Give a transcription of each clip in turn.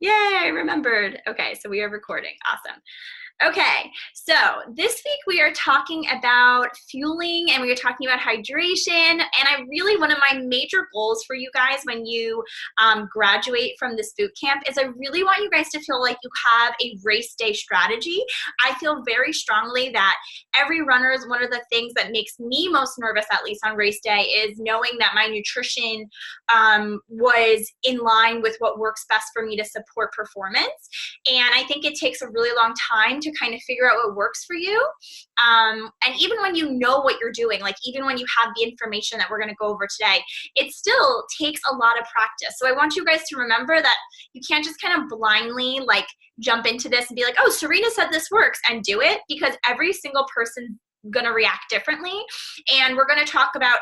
Yay, I remembered. Okay, so we are recording. Awesome. Okay, so this week we are talking about fueling and we are talking about hydration. And one of my major goals for you guys when you graduate from this boot camp is I really want you guys to feel like you have a race day strategy. I feel very strongly that every runner is one of the things that makes me most nervous, at least on race day, is knowing that my nutrition was in line with what works best for me to support performance. And I think it takes a really long time to kind of figure out what works for you. And even when you know what you're doing, like even when you have the information that we're going to go over today, it still takes a lot of practice. So I want you guys to remember that you can't just kind of blindly like jump into this and be like, oh, Serena said this works, and do it, because every single person going to react differently. And we're going to talk about,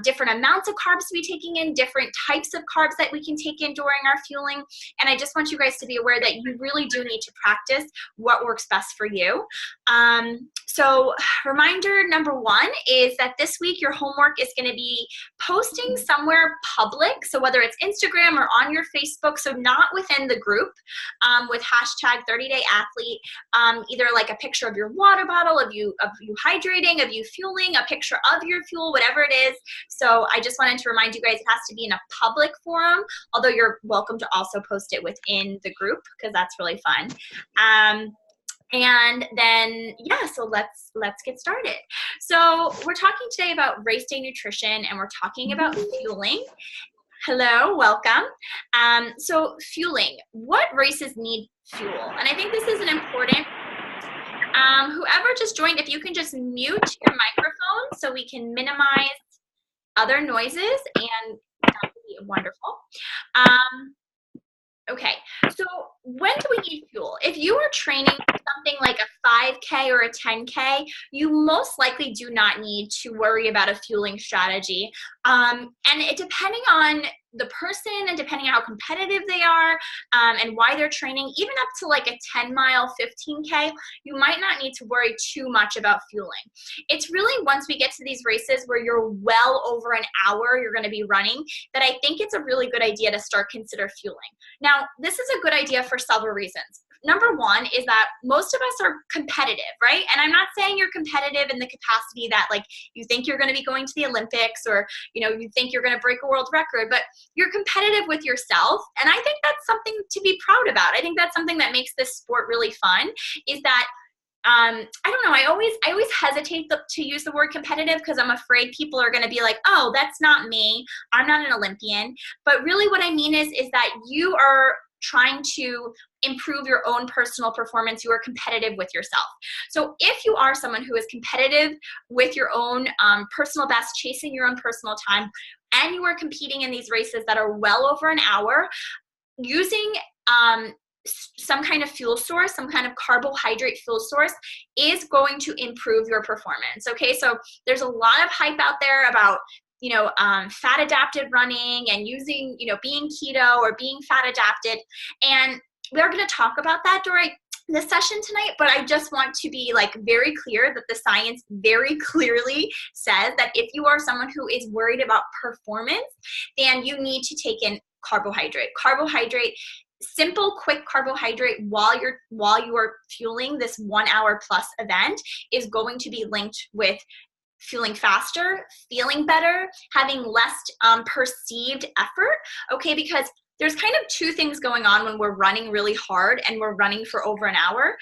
different amounts of carbs to be taking in, different types of carbs that we can take in during our fueling. And I just want you guys to be aware that you really do need to practice what works best for you. So reminder number one is that this week your homework is going to be posting somewhere public. So whether it's Instagram or on your Facebook, so not within the group, with hashtag 30DayAthlete, either like a picture of your water bottle, of you hydrating, of you fueling, a picture of your fuel, whatever it is. So I just wanted to remind you guys it has to be in a public forum, although you're welcome to also post it within the group because that's really fun. And then, so let's get started. So we're talking today about race day nutrition and we're talking about fueling. Hello, welcome. So fueling, what races need fuel? And I think this is an important, whoever just joined, if you can just mute your microphone so we can minimize other noises, and that would be wonderful. Okay, so when do we need fuel? If you are training for something like a 5K or a 10K, you most likely do not need to worry about a fueling strategy. And depending on the person and depending on how competitive they are and why they're training, even up to like a 10-mile, 15K, you might not need to worry too much about fueling. It's really once we get to these races where you're well over an hour you're going to be running that I think it's a really good idea to start consider fueling. Now, this is a good idea for several reasons. Number one is that most of us are competitive, right? And I'm not saying you're competitive in the capacity that like you think you're going to be going to the Olympics or, you think you're going to break a world record, but you're competitive with yourself. And I think that's something to be proud about. I think that's something that makes this sport really fun, is that I don't know. I always hesitate to use the word competitive because I'm afraid people are going to be like, oh, that's not me. I'm not an Olympian. But really what I mean is that you are trying to improve your own personal performance. You are competitive with yourself. So if you are someone who is competitive with your own personal best, chasing your own personal time, and you are competing in these races that are well over an hour, using some kind of fuel source, some kind of carbohydrate fuel source is going to improve your performance. Okay, so there's a lot of hype out there about fat adapted running and using, being keto or being fat adapted. And we're going to talk about that during this session tonight, but I just want to be like very clear that the science very clearly says that if you are someone who is worried about performance, then you need to take in carbohydrate. Simple, quick carbohydrate while you are fueling this 1 hour plus event is going to be linked with feeling faster, feeling better, having less perceived effort, okay? Because there's kind of two things going on when we're running really hard and we're running for over an hour.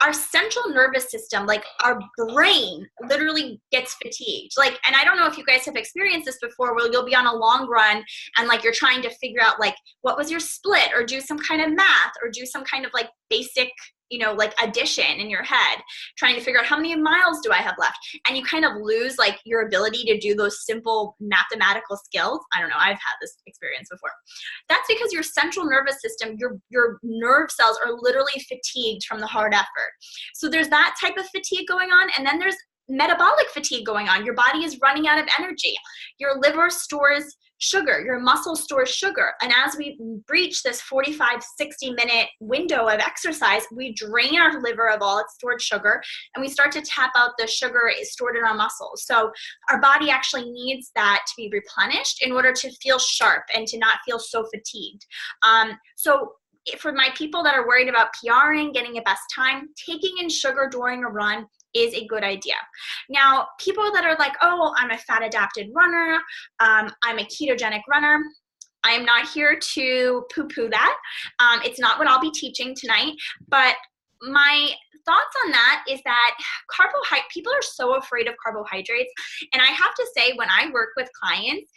Our central nervous system, like our brain, literally gets fatigued. Like, and I don't know if you guys have experienced this before, where you'll be on a long run and like you're trying to figure out like what was your split, or do some kind of math, or do some kind of like basic like addition in your head, trying to figure out how many miles do I have left. And you kind of lose like your ability to do those simple mathematical skills. I don't know, I've had this experience before. That's because your central nervous system, your nerve cells are literally fatigued from the hard effort. So there's that type of fatigue going on. And then there's metabolic fatigue going on. Your body is running out of energy. Your liver stores sugar, your muscle stores sugar. And as we breach this 45, 60-minute window of exercise, we drain our liver of all its stored sugar, and we start to tap out the sugar stored in our muscles. So our body actually needs that to be replenished in order to feel sharp and to not feel so fatigued. So for my people that are worried about PRing, getting a best time, taking in sugar during a run is a good idea. Now, people that are like, oh, I'm a fat adapted runner, I'm a ketogenic runner, I am not here to poo-poo that. It's not what I'll be teaching tonight, but my thoughts on that is that people are so afraid of carbohydrates. And I have to say, when I work with clients,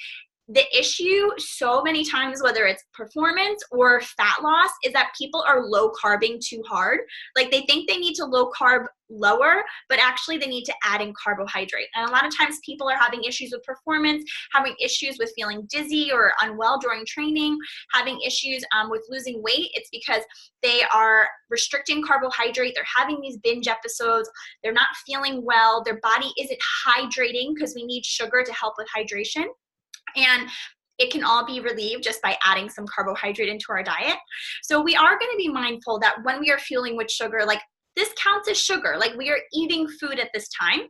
the issue so many times, whether it's performance or fat loss, is that people are low carbing too hard. Like they think they need to low carb lower, but actually they need to add in carbohydrate. And a lot of times people are having issues with performance, having issues with feeling dizzy or unwell during training, having issues with losing weight. It's because they are restricting carbohydrate. They're having these binge episodes. They're not feeling well. Their body isn't hydrating because we need sugar to help with hydration. And it can all be relieved just by adding some carbohydrate into our diet. So we are going to be mindful that when we are fueling with sugar, like this counts as sugar, like we are eating food at this time.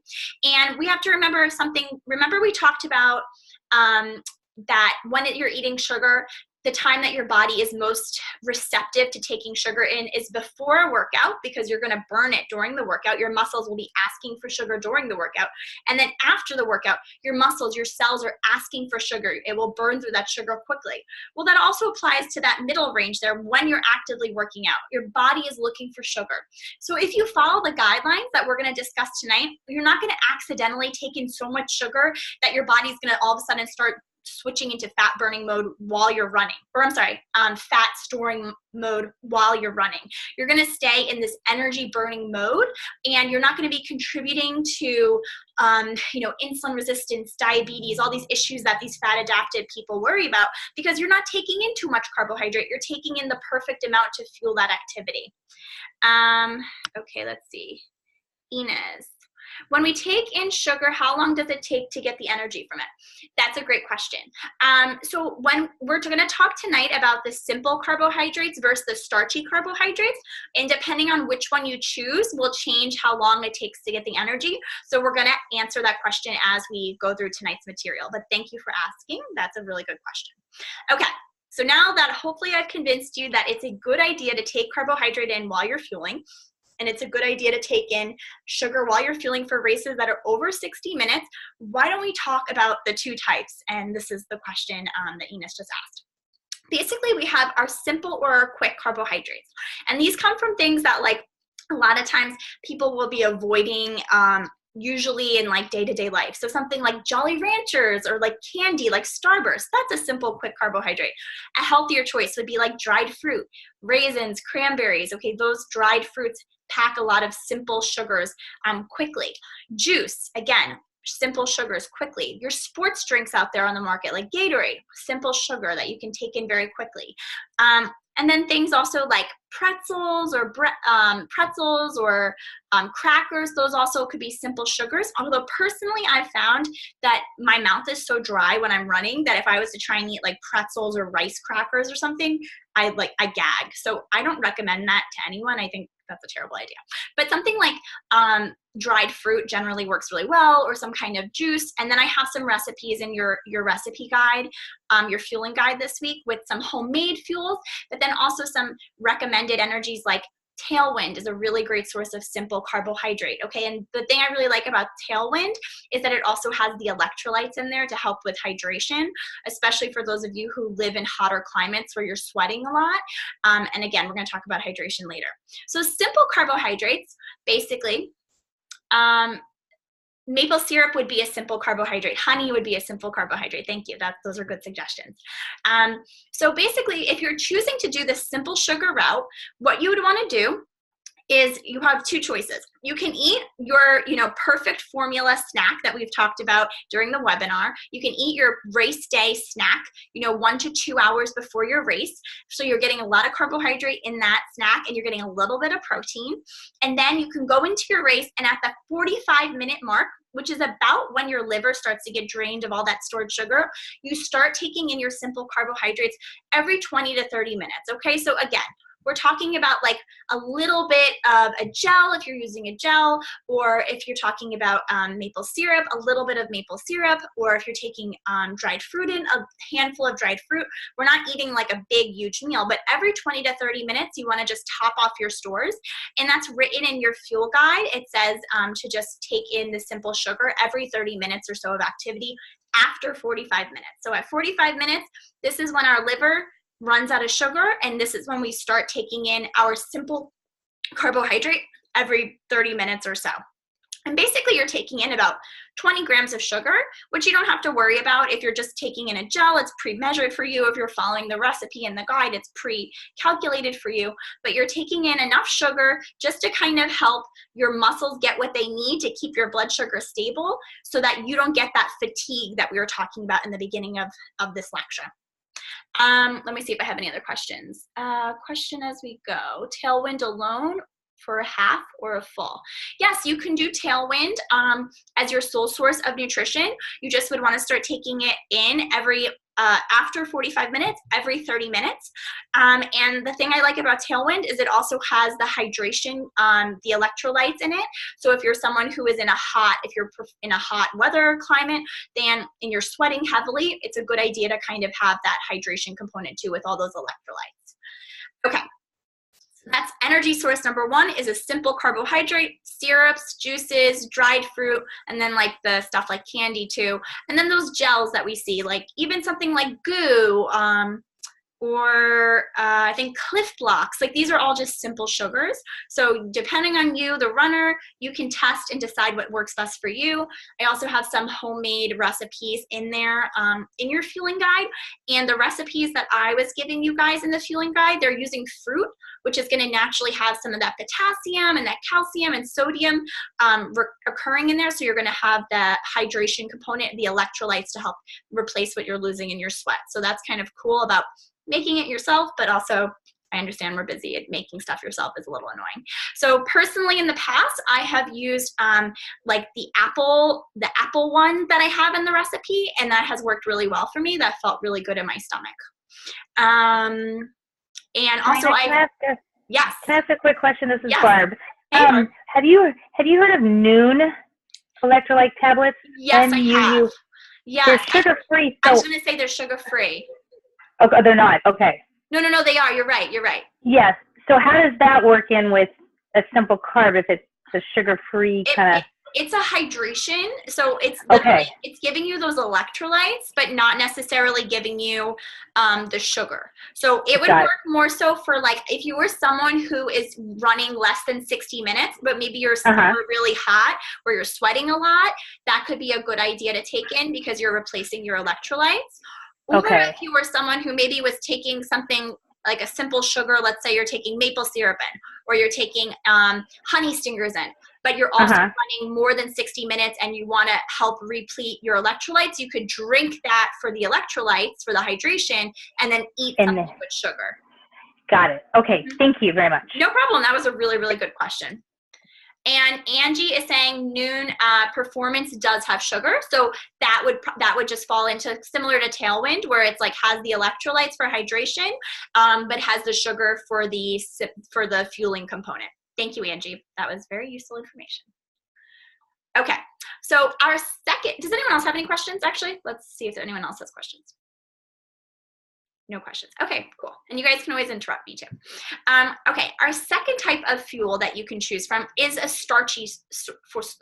And we have to remember something. Remember we talked about that when you're eating sugar, the time that your body is most receptive to taking sugar in is before a workout, because you're going to burn it during the workout. Your muscles will be asking for sugar during the workout. And then after the workout, your muscles, your cells are asking for sugar. It will burn through that sugar quickly. Well, that also applies to that middle range there when you're actively working out. Your body is looking for sugar. So if you follow the guidelines that we're going to discuss tonight, you're not going to accidentally take in so much sugar that your body's going to all of a sudden start switching into fat burning mode while you're running, or fat storing mode while you're running. You're going to stay in this energy burning mode, and you're not going to be contributing to, insulin resistance, diabetes, all these issues that these fat adapted people worry about, because you're not taking in too much carbohydrate. You're taking in the perfect amount to fuel that activity. Okay, let's see. Inez. When we take in sugar, how long does it take to get the energy from it? That's a great question. So when we're going to talk tonight about the simple carbohydrates versus the starchy carbohydrates, and depending on which one you choose will change how long it takes to get the energy. So we're going to answer that question as we go through tonight's material. But thank you for asking. That's a really good question. Okay. So now that hopefully I've convinced you that it's a good idea to take carbohydrate in while you're fueling, and it's a good idea to take in sugar while you're fueling for races that are over 60 minutes, why don't we talk about the two types? And this is the question that Ines just asked. Basically, we have our simple or our quick carbohydrates. And these come from things that, like, a lot of times people will be avoiding usually in like day-to-day life. So something like Jolly Ranchers or like candy, like Starburst, that's a simple, quick carbohydrate. A healthier choice would be like dried fruit, raisins, cranberries. Okay, those dried fruits pack a lot of simple sugars quickly. Juice, again, simple sugars quickly. Your sports drinks out there on the market like Gatorade, simple sugar that you can take in very quickly. And then things also like pretzels or crackers, those also could be simple sugars. Although personally, I've found that my mouth is so dry when I'm running that if I was to try and eat like pretzels or rice crackers or something, I gag. So I don't recommend that to anyone. I think that's a terrible idea. But something like dried fruit generally works really well, or some kind of juice. And then I have some recipes in your recipe guide, your fueling guide this week, with some homemade fuels, but then also some recommended energies like Tailwind is a really great source of simple carbohydrate. Okay, and the thing I really like about Tailwind is that it also has the electrolytes in there to help with hydration, especially for those of you who live in hotter climates where you're sweating a lot. And again, we're going to talk about hydration later. So simple carbohydrates, basically, maple syrup would be a simple carbohydrate. Honey would be a simple carbohydrate. Thank you. Those are good suggestions. So basically, if you're choosing to do the simple sugar route, what you would want to do is you have two choices. You can eat your, perfect formula snack that we've talked about during the webinar. You can eat your race day snack, 1 to 2 hours before your race. So you're getting a lot of carbohydrate in that snack and you're getting a little bit of protein. And then you can go into your race, and at the 45-minute mark, which is about when your liver starts to get drained of all that stored sugar, you start taking in your simple carbohydrates every 20 to 30 minutes. Okay, so again, we're talking about like a little bit of a gel if you're using a gel, or if you're talking about maple syrup, a little bit of maple syrup, or if you're taking dried fruit in, a handful of dried fruit. We're not eating like a big, huge meal, but every 20 to 30 minutes, you want to just top off your stores. And that's written in your fuel guide. It says to just take in the simple sugar every 30 minutes or so of activity after 45 minutes. So at 45 minutes, this is when our liver runs out of sugar, and this is when we start taking in our simple carbohydrate every 30 minutes or so. And basically you're taking in about 20 grams of sugar, which you don't have to worry about. If you're just taking in a gel, it's pre-measured for you. If you're following the recipe and the guide, it's pre-calculated for you. But you're taking in enough sugar just to kind of help your muscles get what they need to keep your blood sugar stable, so that you don't get that fatigue that we were talking about in the beginning of this lecture. Let me see if I have any other questions. Question as we go. Tailwind alone for a half or a full? Yes, you can do Tailwind as your sole source of nutrition. You just would want to start taking it in every after 45 minutes, every 30 minutes. And the thing I like about Tailwind is it also has the hydration, the electrolytes in it. So if you're someone who is if you're in a hot weather climate, then and you're sweating heavily, it's a good idea to kind of have that hydration component too with all those electrolytes. Okay. That's energy source number one, is a simple carbohydrate, syrups, juices, dried fruit, and then like the stuff like candy too. And then those gels that we see, like even something like goo, or I think Cliff Blocks, like these are all just simple sugars. So depending on you, the runner, you can test and decide what works best for you. I also have some homemade recipes in there in your fueling guide. And the recipes that I was giving you guys in the fueling guide, they're using fruit, which is going to naturally have some of that potassium and that calcium and sodium occurring in there. So you're going to have the hydration component, the electrolytes to help replace what you're losing in your sweat. So that's kind of cool about making it yourself, but also I understand we're busy. Making stuff yourself is a little annoying. So personally in the past, I have used like the apple one that I have in the recipe, and that has worked really well for me. That felt really good in my stomach. And also yes. Can I ask a quick question? This is yes. Barb. Hey, Barb. Have you heard of Noon electrolyte tablets? Yes, I have. Yes. They're sugar-free. I was going to say they're sugar-free. Okay, they're not. Okay. No, they are. You're right. Yes. So how does that work in with a simple carb if it's a sugar-free kind of? It's a hydration. So it's it's giving you those electrolytes, but not necessarily giving you the sugar. So it would work more so for like if you were someone who is running less than 60 minutes, but maybe you're really hot or you're sweating a lot, that could be a good idea to take in because you're replacing your electrolytes. Or if you were someone who maybe was taking something like a simple sugar, let's say you're taking maple syrup in, or you're taking honey stingers in, but you're also running more than 60 minutes and you want to help replete your electrolytes, you could drink that for the electrolytes, for the hydration, and then eat something with sugar. Got it. Okay. Thank you very much. No problem. That was a really, really good question. And Angie is saying Noon Performance does have sugar, so that would just fall into similar to Tailwind, where it's like has the electrolytes for hydration, but has the sugar for the fueling component. Thank you, Angie. That was very useful information. Okay, so our second. Does anyone else have any questions? Actually, let's see if anyone else has questions. No questions. Okay, cool. And you guys can always interrupt me too. Okay, our second type of fuel that you can choose from is a starchy source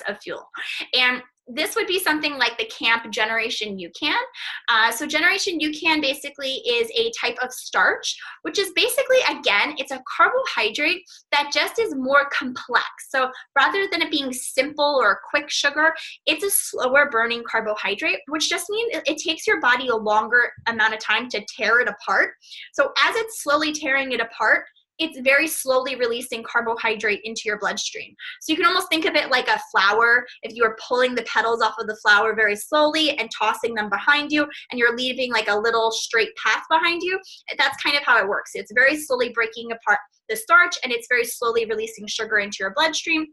of fuel. And this would be something like the Camp Generation UCAN. So Generation UCAN basically is a type of starch, which is basically, again, it's a carbohydrate that just is more complex. So rather than it being simple or a quick sugar, it's a slower burning carbohydrate, which just means it takes your body a longer amount of time to tear it apart. So as it's slowly tearing it apart, it's very slowly releasing carbohydrate into your bloodstream. So you can almost think of it like a flower. If you are pulling the petals off of the flower very slowly and tossing them behind you, and you're leaving like a little straight path behind you, that's kind of how it works. It's very slowly breaking apart the starch, and it's very slowly releasing sugar into your bloodstream,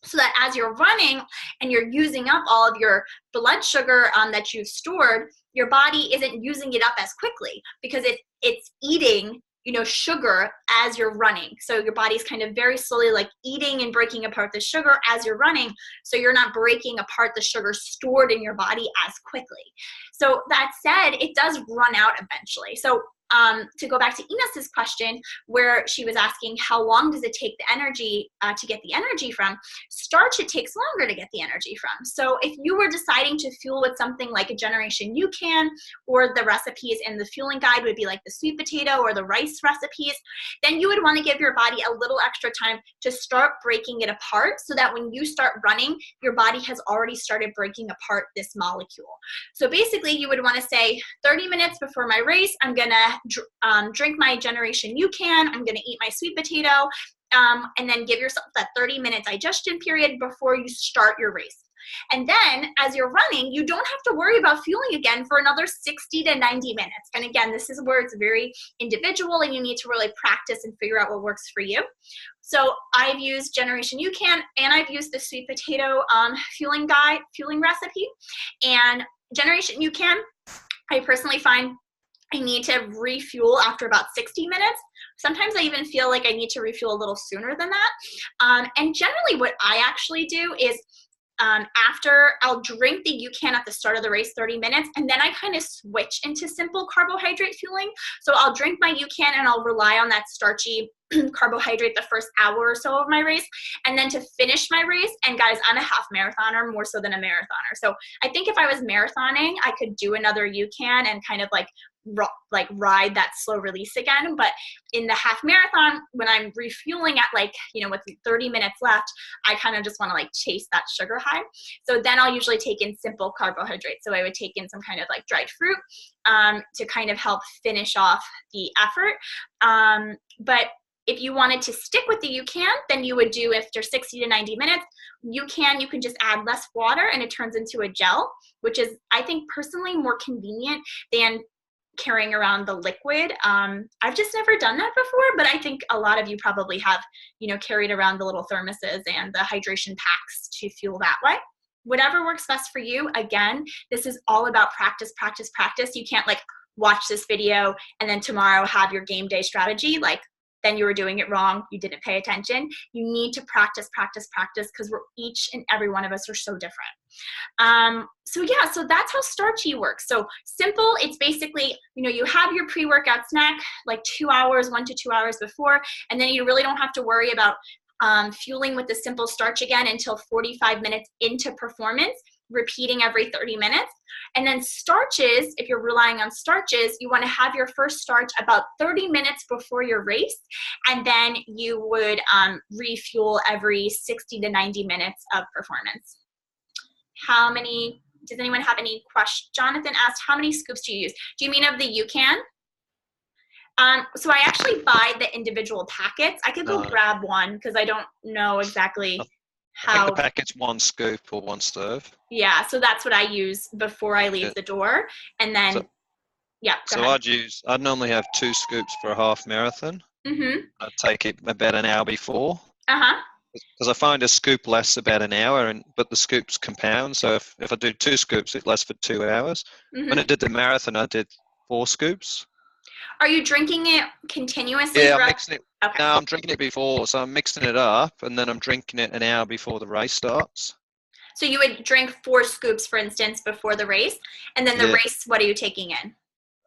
so that as you're running and you're using up all of your blood sugar that you've stored, your body isn't using it up as quickly because it's eating sugar as you're running. So your body's kind of very slowly like eating and breaking apart the sugar as you're running. So you're not breaking apart the sugar stored in your body as quickly. So that said, it does run out eventually. So to go back to Enos's question, where she was asking how long does it take the energy to get the energy from, starch, it takes longer to get the energy from. So if you were deciding to fuel with something like a Generation UCAN, or the recipes in the fueling guide would be like the sweet potato or the rice recipes, then you would want to give your body a little extra time to start breaking it apart, so that when you start running, your body has already started breaking apart this molecule. So basically you would want to say 30 minutes before my race, I'm gonna drink my Generation UCAN, I'm going to eat my sweet potato, and then give yourself that 30-minute digestion period before you start your race. And then as you're running, you don't have to worry about fueling again for another 60 to 90 minutes. And again, this is where it's very individual and you need to really practice and figure out what works for you. So I've used Generation UCAN and I've used the sweet potato fueling recipe. And Generation UCAN, I personally find I need to refuel after about 60 minutes. Sometimes I even feel like I need to refuel a little sooner than that. And generally what I actually do is after I'll drink the UCAN at the start of the race, 30 minutes, and then I kind of switch into simple carbohydrate fueling. So I'll drink my UCAN and I'll rely on that starchy carbohydrate the first hour or so of my race. And then to finish my race, and guys, I'm a half marathoner more so than a marathoner. So I think if I was marathoning, I could do another UCAN and kind of like ride that slow release again. But in the half marathon, when I'm refueling at with 30 minutes left, I kind of just want to chase that sugar high. So then I'll usually take in simple carbohydrates. So I would take in some kind of dried fruit to kind of help finish off the effort. But if you wanted to stick with the UCAN, then you would do, after 60 to 90 minutes, you can just add less water and it turns into a gel, which is, I think, personally more convenient than carrying around the liquid. I've just never done that before, but I think a lot of you probably have, carried around the little thermoses and the hydration packs to fuel that way. Whatever works best for you. Again, this is all about practice, practice, practice. You can't watch this video and then tomorrow have your game day strategy. Then you were doing it wrong. You didn't pay attention. You need to practice, practice, practice, because we're each and every one of us are so different. So that's how starchy works. So simple, it's basically, you have your pre-workout snack 2 hours, 1 to 2 hours before, and then you really don't have to worry about fueling with the simple starch again until 45 minutes into performance, repeating every 30 minutes. And then starches, if you're relying on starches, you want to have your first starch about 30 minutes before your race, and then you would refuel every 60 to 90 minutes of performance. Does anyone have any questions? Jonathan asked, how many scoops do you use? Do you mean of the UCAN? So I actually buy the individual packets. I could go grab one because I don't know exactly I think the packet's 1 scoop or 1 serve. Yeah, so that's what I use before I leave the door. And then, I'd normally have 2 scoops for a half marathon. Mm-hmm. I'd take it about an hour before. Uh-huh. Because I find a scoop lasts about an hour, but the scoops compound. So if I do 2 scoops, it lasts for 2 hours. Mm-hmm. When I did the marathon, I did 4 scoops. Are you drinking it continuously? Yeah, I'm mixing it. Okay. No, I'm drinking it before. So I'm mixing it up, and then I'm drinking it an hour before the race starts. So you would drink 4 scoops, for instance, before the race, and then the race, what are you taking in?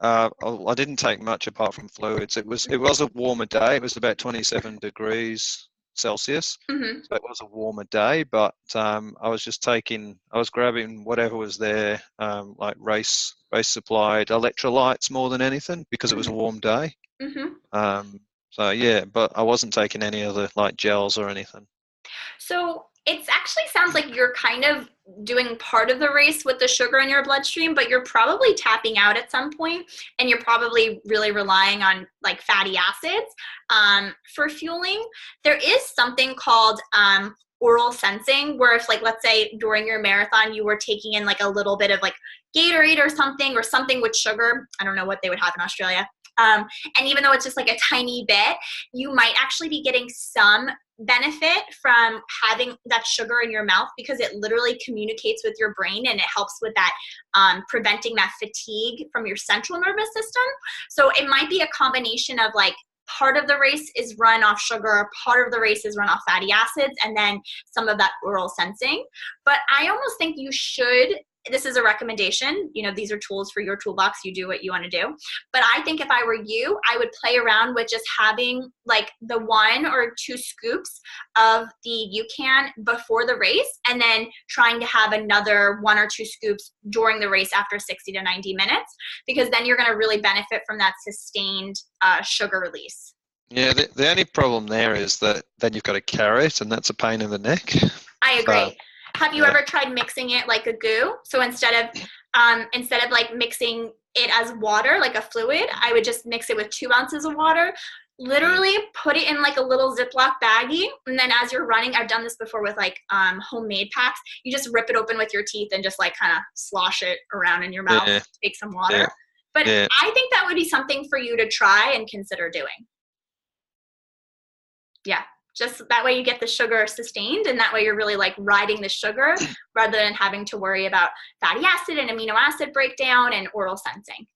I didn't take much apart from fluids. It was a warmer day. It was about 27 degrees Celsius. Mm-hmm. So it was a warmer day, but I was grabbing whatever was there, like race supplied electrolytes more than anything, because it was a warm day. Mm-hmm. But I wasn't taking any other gels or anything. So it actually sounds like you're kind of doing part of the race with the sugar in your bloodstream, but you're probably tapping out at some point, and you're probably really relying on fatty acids for fueling. There is something called oral sensing, where if let's say during your marathon you were taking in a little bit of Gatorade or something with sugar. I don't know what they would have in Australia. And even though it's just a tiny bit, you might actually be getting some benefit from having that sugar in your mouth, because it literally communicates with your brain and it helps with that preventing that fatigue from your central nervous system. So it might be a combination of part of the race is run off sugar, part of the race is run off fatty acids, and then some of that oral sensing. But I almost think you should, this is a recommendation, these are tools for your toolbox, you do what you want to do. But I think if I were you, I would play around with just having like the 1 or 2 scoops of the UCAN before the race, and then trying to have another 1 or 2 scoops during the race after 60 to 90 minutes, because then you're going to really benefit from that sustained sugar release. Yeah, the only problem there is that then you've got to carry it, and that's a pain in the neck. I agree. So, have you ever tried mixing it like a goo? So instead of like mixing it as water, like a fluid, I would just mix it with 2 ounces of water. Literally put it in like a little Ziploc baggie, and then as you're running, I've done this before with like homemade packs, you just rip it open with your teeth and just like kind of slosh it around in your mouth, take some water. Yeah. But I think that would be something for you to try and consider doing. Yeah. Just that way you get the sugar sustained, and that way you're really like riding the sugar rather than having to worry about fatty acid and amino acid breakdown and oral sensing.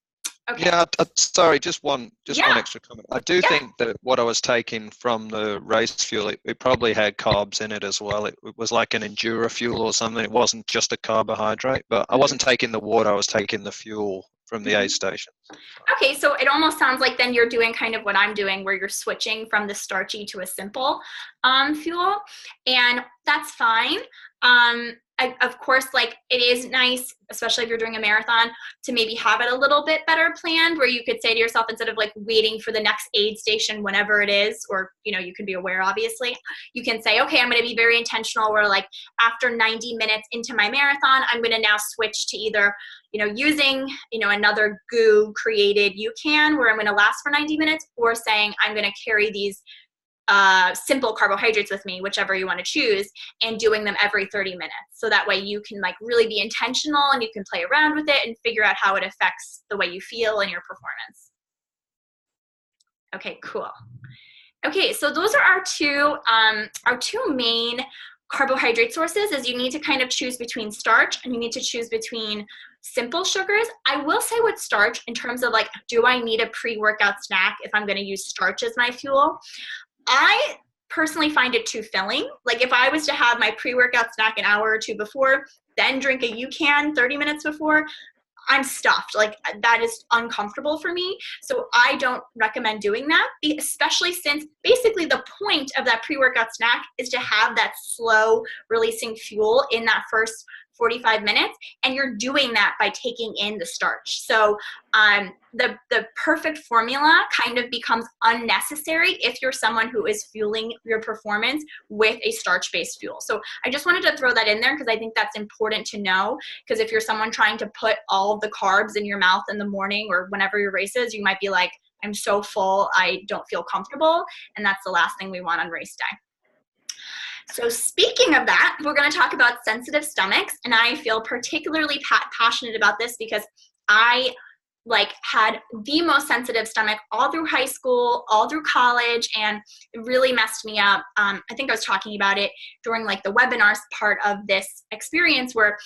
Okay. Yeah, sorry, just one extra comment. I do think that what I was taking from the race fuel, it probably had carbs in it as well. It was like an enduro fuel or something. It wasn't just a carbohydrate, but I wasn't taking the water, I was taking the fuel from the aid station. Okay, so it almost sounds like then you're doing kind of what I'm doing, where you're switching from the starchy to a simple fuel, and that's fine. Of course, like it is nice, especially if you're doing a marathon, to maybe have it a little bit better planned, where you could say to yourself, instead of like waiting for the next aid station whenever it is, or you can be aware, obviously, you can say, okay, I'm going to be very intentional, where like after 90 minutes into my marathon, I'm going to now switch to either using another goo created UCAN where I'm going to last for 90 minutes, or saying I'm going to carry these simple carbohydrates with me, whichever you want to choose, and doing them every 30 minutes. So that way you can like really be intentional, and you can play around with it and figure out how it affects the way you feel and your performance. Okay, cool. Okay, so those are our two main carbohydrate sources. Is you need to kind of choose between starch, and you need to choose between simple sugars. I will say with starch, in terms of like, do I need a pre-workout snack if I'm going to use starch as my fuel? I personally find it too filling. Like if I was to have my pre-workout snack an hour or 2 before, then drink a UCAN 30 minutes before, I'm stuffed. Like that is uncomfortable for me. So I don't recommend doing that, especially since basically the point of that pre-workout snack is to have that slow releasing fuel in that first 45 minutes, and you're doing that by taking in the starch. So the perfect formula kind of becomes unnecessary if you're someone who is fueling your performance with a starch-based fuel. So I just wanted to throw that in there because I think that's important to know, because if you're someone trying to put all of the carbs in your mouth in the morning or whenever your race is, you might be like, I'm so full, I don't feel comfortable, and that's the last thing we want on race day. So speaking of that, we're going to talk about sensitive stomachs, and I feel particularly passionate about this because I had the most sensitive stomach all through high school, all through college, and it really messed me up. I think I was talking about it during the webinars part of this experience, where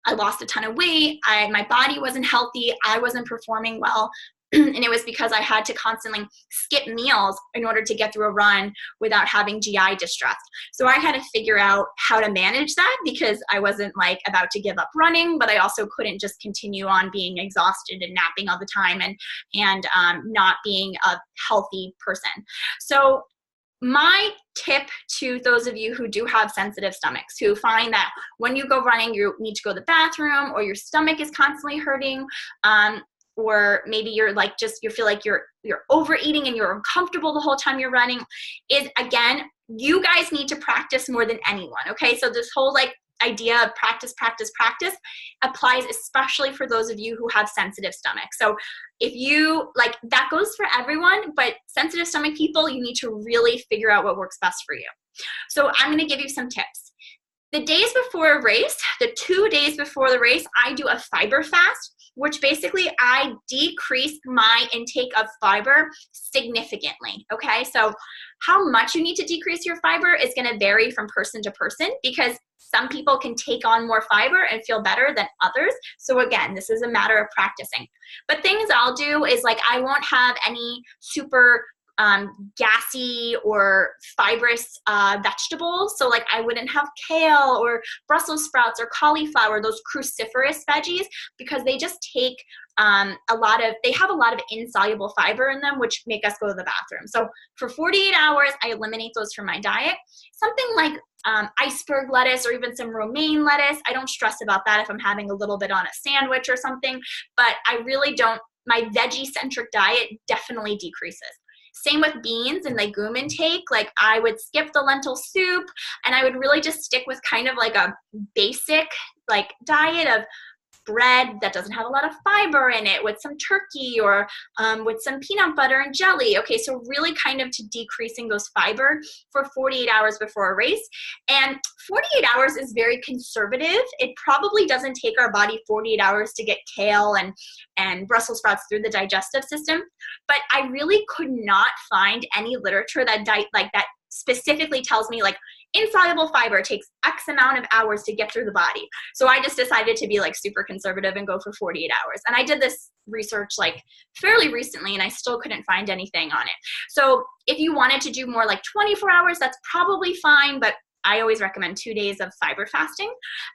I lost a ton of weight, my body wasn't healthy, I wasn't performing well. And it was because I had to constantly skip meals in order to get through a run without having GI distress. So I had to figure out how to manage that, because I wasn't about to give up running, but I also couldn't just continue on being exhausted and napping all the time and not being a healthy person. So my tip to those of you who do have sensitive stomachs, who find that when you go running, you need to go to the bathroom, or your stomach is constantly hurting, or maybe you're you feel like you're overeating and you're uncomfortable the whole time you're running, is, again, you guys need to practice more than anyone, okay? So this whole idea of practice applies especially for those of you who have sensitive stomachs. So if you, that goes for everyone, but sensitive stomach people, you need to really figure out what works best for you. So I'm going to give you some tips. The days before a race, the 2 days before the race, I do a fiber fast, which basically I decrease my intake of fiber significantly, okay? So how much you need to decrease your fiber is gonna vary from person to person, because some people can take on more fiber and feel better than others. So again, this is a matter of practicing. But things I'll do is I won't have any super gassy or fibrous vegetables. So like I wouldn't have kale or Brussels sprouts or cauliflower, those cruciferous veggies, because they just take they have a lot of insoluble fiber in them, which make us go to the bathroom. So for 48 hours, I eliminate those from my diet. Something like iceberg lettuce or even some romaine lettuce. I don't stress about that if I'm having a little bit on a sandwich or something, but I really don't. My veggie-centric diet definitely decreases. Same with beans and legume intake. Like I would skip the lentil soup and I would really just stick with kind of like a basic like diet of bread that doesn't have a lot of fiber in it with some turkey or with some peanut butter and jelly. Okay, so really kind of to decreasing those fiber for 48 hours before a race. And 48 hours is very conservative. It probably doesn't take our body 48 hours to get kale and Brussels sprouts through the digestive system. But I really could not find any literature that specifically tells me like insoluble fiber takes X amount of hours to get through the body. So I just decided to be like super conservative and go for 48 hours. And I did this research like fairly recently and I still couldn't find anything on it. So if you wanted to do more like 24 hours, that's probably fine, but I always recommend 2 days of fiber fasting.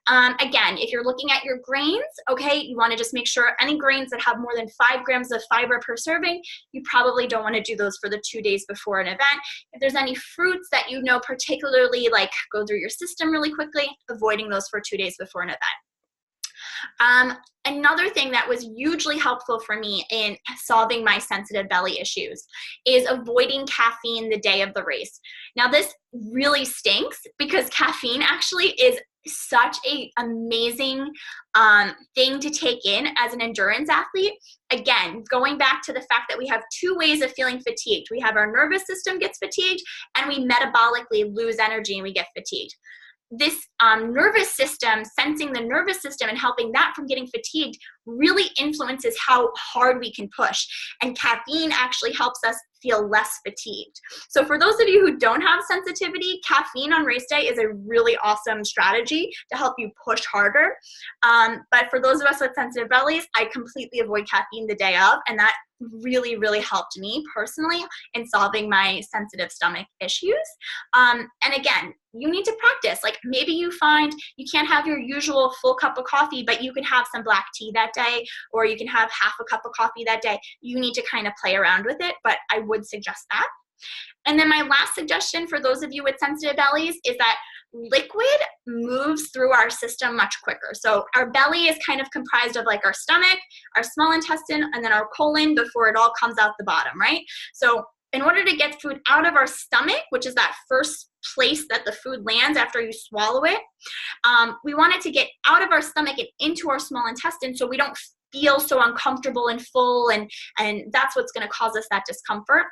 Again, if you're looking at your grains, okay, you want to just make sure any grains that have more than 5 grams of fiber per serving, you probably don't want to do those for the 2 days before an event. If there's any fruits that you know particularly like go through your system really quickly, avoiding those for 2 days before an event. Another thing that was hugely helpful for me in solving my sensitive belly issues is avoiding caffeine the day of the race. Now this really stinks because caffeine actually is such a amazing thing to take in as an endurance athlete. Again, going back to the fact that we have 2 ways of feeling fatigued. We have our nervous system gets fatigued and we metabolically lose energy and we get fatigued. This nervous system, sensing the nervous system and helping that from getting fatigued really influences how hard we can push. And caffeine actually helps us feel less fatigued. So for those of you who don't have sensitivity, caffeine on race day is a really awesome strategy to help you push harder. But for those of us with sensitive bellies, I completely avoid caffeine the day of, and that really, really helped me personally in solving my sensitive stomach issues. And again, you need to practice. Like maybe you find you can't have your usual full cup of coffee, but you can have some black tea that day, or you can have half a cup of coffee that day. You need to kind of play around with it, but I would suggest that. And then my last suggestion for those of you with sensitive bellies is that liquid moves through our system much quicker. So our belly is kind of comprised of like our stomach, our small intestine, and then our colon before it all comes out the bottom, right? So in order to get food out of our stomach, which is that first place that the food lands after you swallow it, we want it to get out of our stomach and into our small intestine so we don't feel so uncomfortable and full, and that's what's going to cause us that discomfort.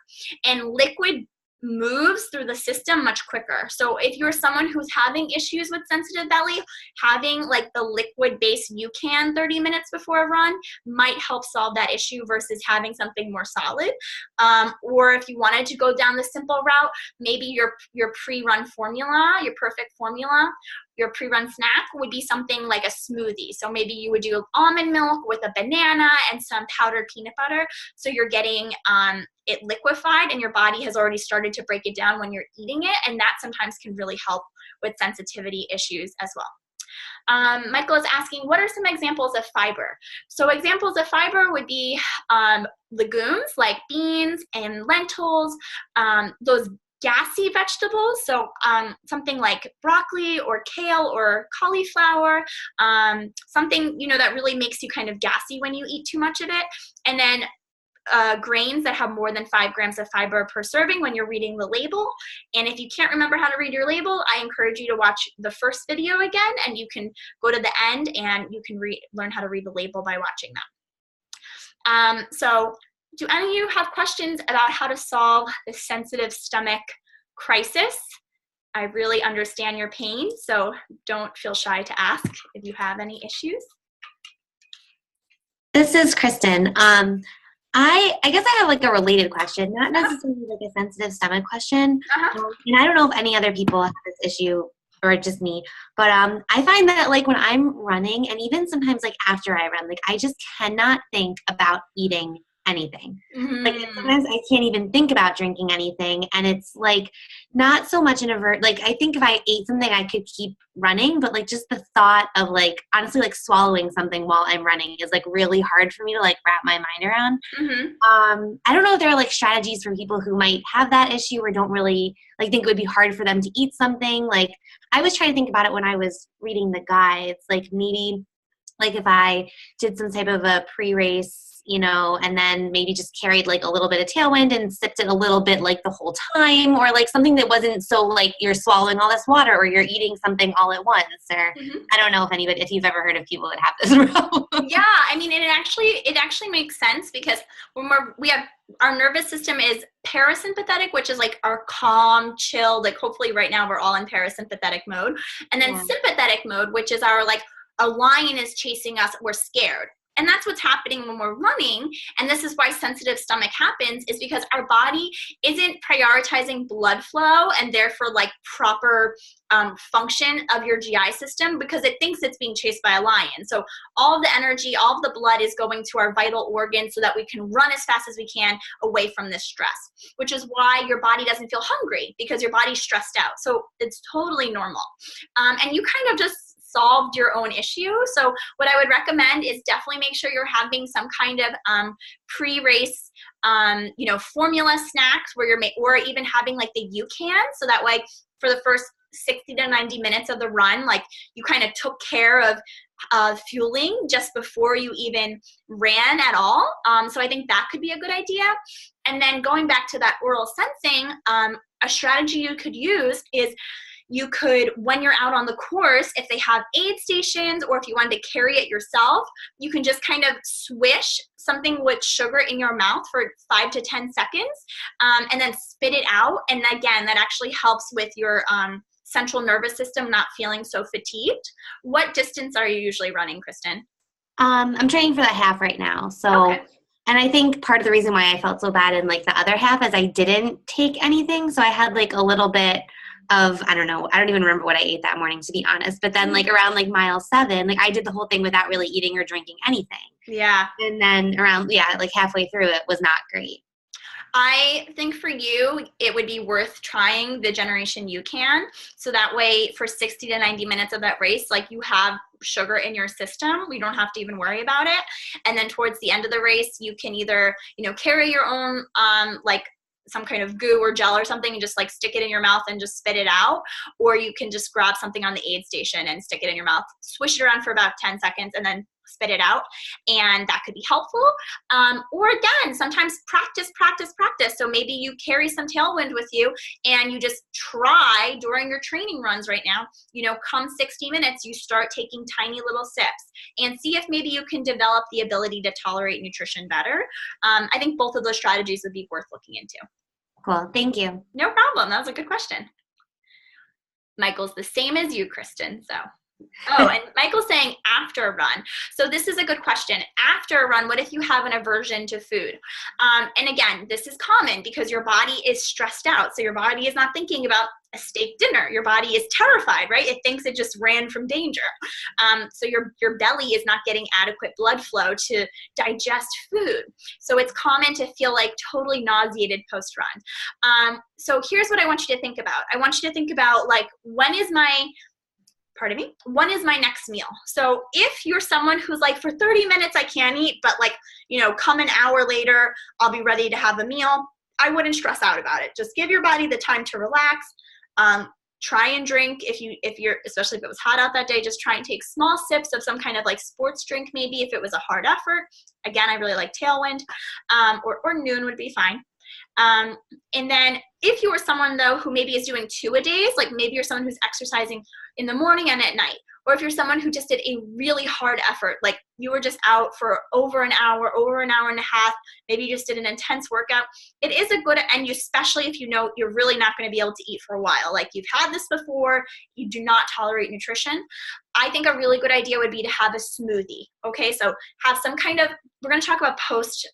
And liquid moves through the system much quicker. So if you're someone who's having issues with sensitive belly, having like the liquid base UCAN 30 minutes before a run might help solve that issue versus having something more solid. Or if you wanted to go down the simple route, maybe your pre-run formula, your perfect formula, your pre-run snack would be something like a smoothie. So maybe you would do almond milk with a banana and some powdered peanut butter. So you're getting it liquefied and your body has already started to break it down when you're eating it. And that sometimes can really help with sensitivity issues as well. Michael is asking, what are some examples of fiber? So examples of fiber would be legumes like beans and lentils, those gassy vegetables, so something like broccoli or kale or cauliflower, something that really makes you kind of gassy when you eat too much of it. And then grains that have more than 5 grams of fiber per serving when you're reading the label. And if you can't remember how to read your label, I encourage you to watch the first video again, and you can go to the end and you can learn how to read the label by watching that. So do any of you have questions about how to solve the sensitive stomach crisis? I really understand your pain, so don't feel shy to ask if you have any issues. This is Kristen. I guess I have like a related question, not necessarily like a sensitive stomach question. And I don't know if any other people have this issue or just me, but I find that like when I'm running and even sometimes like after I run, like I just cannot think about eating anything. Mm-hmm. Like sometimes I can't even think about drinking anything, and it's like not so much like I think if I ate something I could keep running, but like just the thought of like honestly like swallowing something while I'm running is like really hard for me to like wrap my mind around. Mm-hmm. I don't know if there are like strategies for people who might have that issue or don't really like think it would be hard for them to eat something. Like I was trying to think about it when I was reading the guides, like maybe like if I did some type of a pre-race, you know, and then maybe just carried like a little bit of Tailwind and sipped it a little bit like the whole time, or like something that wasn't so like you're swallowing all this water or you're eating something all at once. Or I don't know if you've ever heard of people that have this problem. Yeah, I mean, it actually makes sense because when we have our nervous system is parasympathetic, which is like our calm, chill, like hopefully right now we're all in parasympathetic mode, and then sympathetic mode, which is our like a lion is chasing us, we're scared. And that's what's happening when we're running. And this is why sensitive stomach happens, is because our body isn't prioritizing blood flow and therefore like proper function of your GI system, because it thinks it's being chased by a lion. So all of the energy, all of the blood is going to our vital organs so that we can run as fast as we can away from this stress, which is why your body doesn't feel hungry, because your body's stressed out. So it's totally normal. And you kind of just solved your own issue. So what I would recommend is definitely make sure you're having some kind of pre-race, formula snacks where or even having like the UCAN. So that way for the first 60 to 90 minutes of the run, like you kind of took care of fueling just before you even ran at all. So I think that could be a good idea. And then going back to that oral sensing, a strategy you could use is you could, when you're out on the course, if they have aid stations or if you wanted to carry it yourself, you can just kind of swish something with sugar in your mouth for 5 to 10 seconds and then spit it out. And again, that actually helps with your central nervous system not feeling so fatigued. What distance are you usually running, Kristen? I'm training for the half right now. So, okay. And I think part of the reason why I felt so bad in like the other half is I didn't take anything. So I had like a little bit of, I don't even remember what I ate that morning, to be honest. But then like around like mile 7, like I did the whole thing without really eating or drinking anything. Yeah. And then around, like halfway through it was not great. I think for you, it would be worth trying the Generation UCAN. So that way for 60 to 90 minutes of that race, like you have sugar in your system. We don't have to even worry about it. And then towards the end of the race, you can either, carry your own, like some kind of goo or gel or something and just like stick it in your mouth and just spit it out. Or you can just grab something on the aid station and stick it in your mouth, swish it around for about 10 seconds and then spit it out. And that could be helpful. Or again, sometimes practice. So maybe you carry some Tailwind with you and you just try during your training runs right now, come 60 minutes, you start taking tiny little sips and see if maybe you can develop the ability to tolerate nutrition better. I think both of those strategies would be worth looking into. Cool. Thank you. No problem. That was a good question. Michael's the same as you, Kristen. So. Oh, and Michael's saying after a run. So this is a good question. After a run, what if you have an aversion to food? And again, this is common because your body is stressed out. So your body is not thinking about a steak dinner. Your body is terrified, right? It thinks it just ran from danger. So your belly is not getting adequate blood flow to digest food. So it's common to feel like totally nauseated post-run. So here's what I want you to think about. I want you to think about like, when is my next meal? So if you're someone who's like, for 30 minutes I can't eat, but like, come an hour later, I'll be ready to have a meal, I wouldn't stress out about it. Just give your body the time to relax. Try and drink if you're, especially if it was hot out that day, just try and take small sips of some kind of like sports drink, maybe if it was a hard effort. Again, I really like Tailwind, or Noon would be fine. And then if you were someone though who maybe is doing 2-a-days, like maybe you're someone who's exercising in the morning and at night, or if you're someone who just did a really hard effort, like you were just out for over an hour and a half, maybe you just did an intense workout, it is a good, and especially if you're really not going to be able to eat for a while, like you've had this before, you do not tolerate nutrition, I think a really good idea would be to have a smoothie. Okay, so have some kind of, we're going to talk about post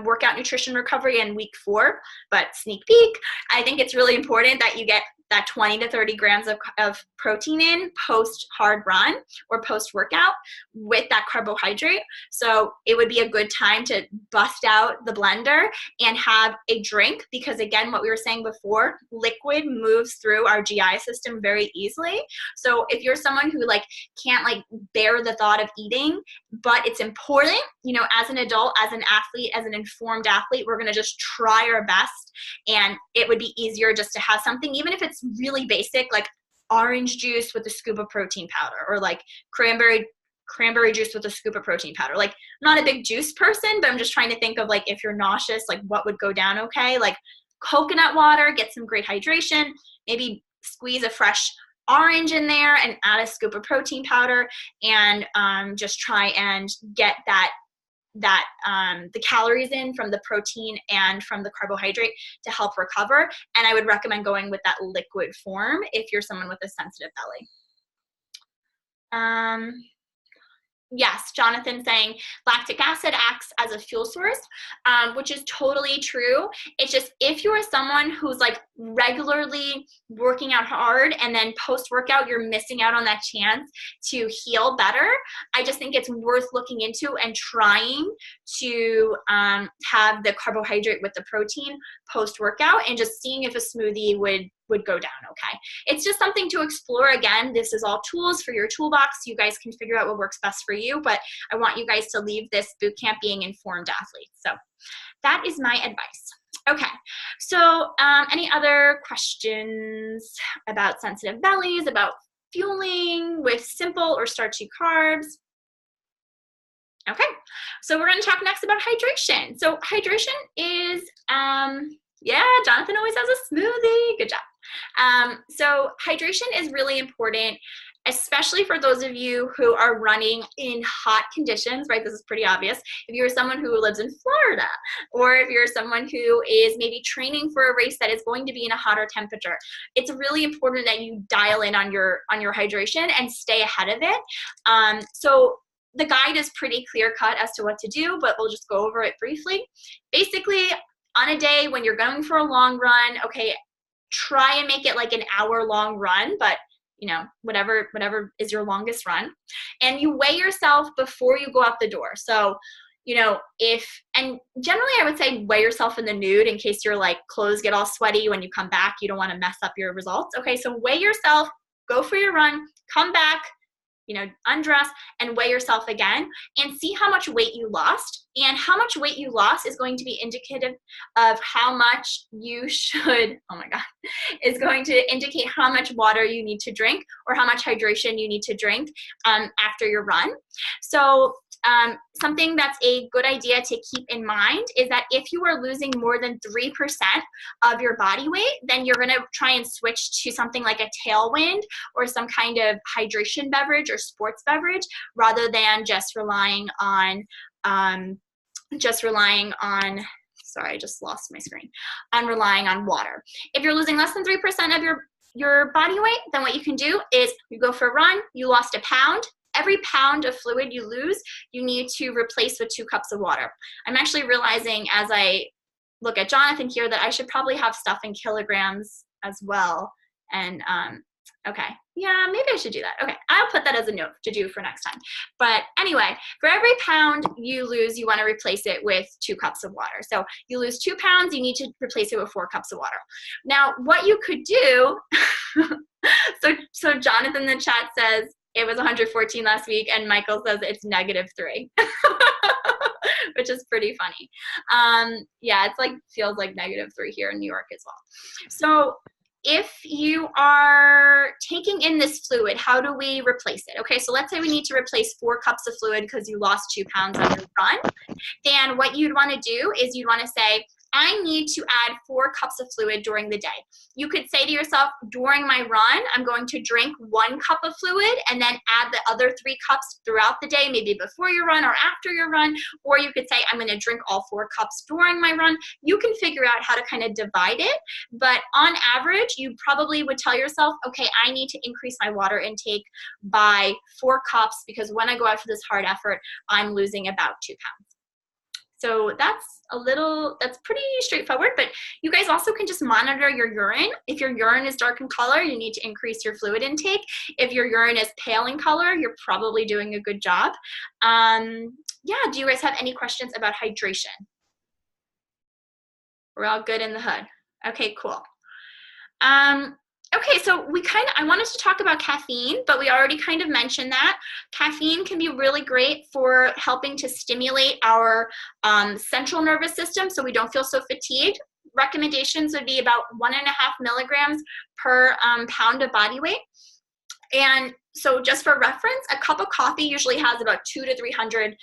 workout nutrition recovery in week 4, but sneak peek, I think it's really important that you get that 20 to 30 grams of protein in post hard run or post workout with that carbohydrate. So it would be a good time to bust out the blender and have a drink, because again, what we were saying before, liquid moves through our GI system very easily. So if you're someone who like can't like bear the thought of eating, but it's important, you know, as an adult, as an athlete, as an informed athlete, we're going to just try our best, and it would be easier just to have something, even if it's really basic, like orange juice with a scoop of protein powder, or like cranberry juice with a scoop of protein powder. Like, I'm not a big juice person, but I'm just trying to think of like, if you're nauseous, like what would go down okay. Like coconut water, get some great hydration, maybe squeeze a fresh orange in there and add a scoop of protein powder, and just try and get the calories in from the protein and from the carbohydrate to help recover. And I would recommend going with that liquid form if you're someone with a sensitive belly. Yes, Jonathan saying lactic acid acts as a fuel source, which is totally true. It's just, if you are someone who's like regularly working out hard and then post-workout you're missing out on that chance to heal better, I just think it's worth looking into and trying to have the carbohydrate with the protein post-workout, and just seeing if a smoothie would go down okay. It's just something to explore. Again, this is all tools for your toolbox. You guys can figure out what works best for you, but I want you guys to leave this boot camp being informed athletes. So that is my advice. Okay, so any other questions about sensitive bellies, about fueling with simple or starchy carbs? Okay, so we're going to talk next about hydration. So hydration is, yeah, Jonathan always has a smoothie. Good job. So hydration is really important, especially for those of you who are running in hot conditions, right? This is pretty obvious. If you're someone who lives in Florida, or if you're someone who is maybe training for a race that is going to be in a hotter temperature, it's really important that you dial in on your hydration and stay ahead of it. So the guide is pretty clear cut as to what to do, but we'll just go over it briefly. Basically, on a day when you're going for a long run, okay, try and make it like an hour-long run, but you know, whatever is your longest run. And you weigh yourself before you go out the door. So, you know, and generally I would say weigh yourself in the nude in case your like clothes get all sweaty when you come back. You don't want to mess up your results. Okay, so weigh yourself, go for your run, come back, you know, undress and weigh yourself again and see how much weight you lost. And how much weight you lost is going to be indicative of how much you should, oh my God, is going to indicate how much water you need to drink or how much hydration you need to drink after your run. So something that's a good idea to keep in mind is that if you are losing more than 3% of your body weight, then you're going to try and switch to something like a Tailwind or some kind of hydration beverage or sports beverage, rather than just relying on sorry, I just lost my screen, relying on water. If you're losing less than 3% of your body weight, then what you can do is you go for a run, you lost a pound. Every pound of fluid you lose, you need to replace with 2 cups of water. I'm actually realizing as I look at Jonathan here that I should probably have stuff in kilograms as well. And okay, yeah, maybe I should do that. Okay, I'll put that as a note to do for next time. But anyway, for every pound you lose, you want to replace it with 2 cups of water. So you lose 2 pounds, you need to replace it with 4 cups of water. Now, what you could do, so Jonathan in the chat says, it was 114 last week, and Michael says it's -3, which is pretty funny. Yeah, it's like feels like -3 here in New York as well. So if you are taking in this fluid, how do we replace it? Okay, so let's say we need to replace 4 cups of fluid because you lost 2 pounds on your run. Then what you'd want to do is you'd want to say, I need to add 4 cups of fluid during the day. You could say to yourself, during my run, I'm going to drink 1 cup of fluid and then add the other 3 cups throughout the day, maybe before your run or after your run. Or you could say, I'm going to drink all 4 cups during my run. You can figure out how to kind of divide it. But on average, you probably would tell yourself, okay, I need to increase my water intake by 4 cups because when I go out for this hard effort, I'm losing about 2 pounds. So that's pretty straightforward, but you guys also can just monitor your urine. If your urine is dark in color, you need to increase your fluid intake. If your urine is pale in color, you're probably doing a good job. Yeah, do you guys have any questions about hydration? We're all good in the hood. Okay, cool. Okay, so I wanted to talk about caffeine, but we already kind of mentioned that. Caffeine can be really great for helping to stimulate our central nervous system so we don't feel so fatigued. Recommendations would be about 1.5 milligrams per pound of body weight. And so just for reference, a cup of coffee usually has about 200 to 300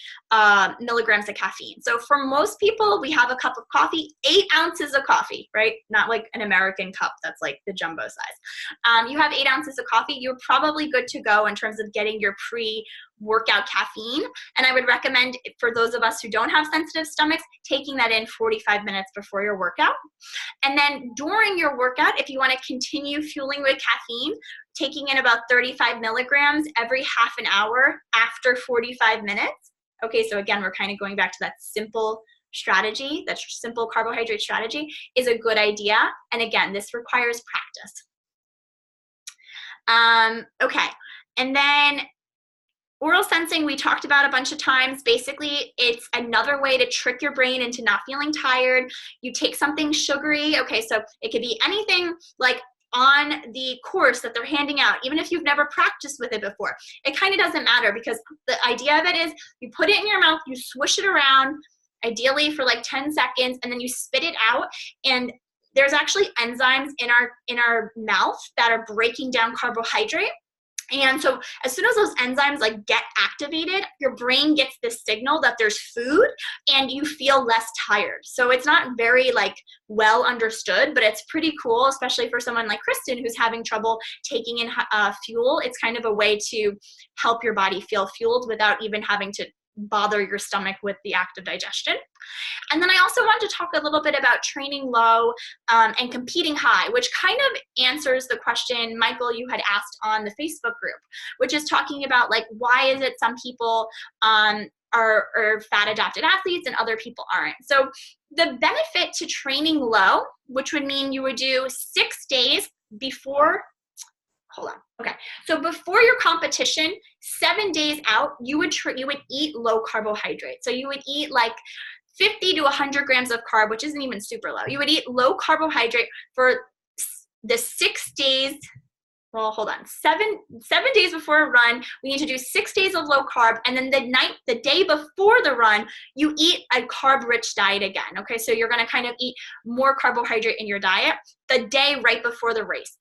milligrams of caffeine. So for most people, we have a cup of coffee, 8 ounces of coffee, right? Not like an American cup that's like the jumbo size. You have 8 ounces of coffee, you're probably good to go in terms of getting your pre-workout caffeine. And I would recommend, for those of us who don't have sensitive stomachs, taking that in 45 minutes before your workout. And then during your workout, if you want to continue fueling with caffeine, taking in about 35 milligrams every half an hour after 45 minutes. Okay, so again, we're kind of going back to that simple strategy, that simple carbohydrate strategy is a good idea. And again, this requires practice. Okay, and then oral sensing we talked about a bunch of times. Basically, it's another way to trick your brain into not feeling tired. You take something sugary. Okay, so it could be anything like on the course that they're handing out, even if you've never practiced with it before. It kind of doesn't matter because the idea of it is you put it in your mouth, you swish it around, ideally for like 10 seconds, and then you spit it out. And there's actually enzymes in our mouth that are breaking down carbohydrate. And so as soon as those enzymes like get activated, your brain gets this signal that there's food and you feel less tired. So it's not very like well understood, but it's pretty cool, especially for someone like Kristen who's having trouble taking in fuel. It's kind of a way to help your body feel fueled without even having to bother your stomach with the act of digestion. And then I also want to talk a little bit about training low and competing high, which kind of answers the question, Michael, you had asked on the Facebook group, which is talking about like, why is it some people are fat adapted athletes and other people aren't? So the benefit to training low, which would mean you would do 6 days before, hold on. Okay, so before your competition, 7 days out, you would eat low carbohydrate. So you would eat like 50 to 100 grams of carb, which isn't even super low. You would eat low carbohydrate for the 6 days. Well, hold on. Seven days before a run, we need to do 6 days of low carb. And then the day before the run, you eat a carb-rich diet again. Okay, so you're gonna kind of eat more carbohydrate in your diet the day right before the race.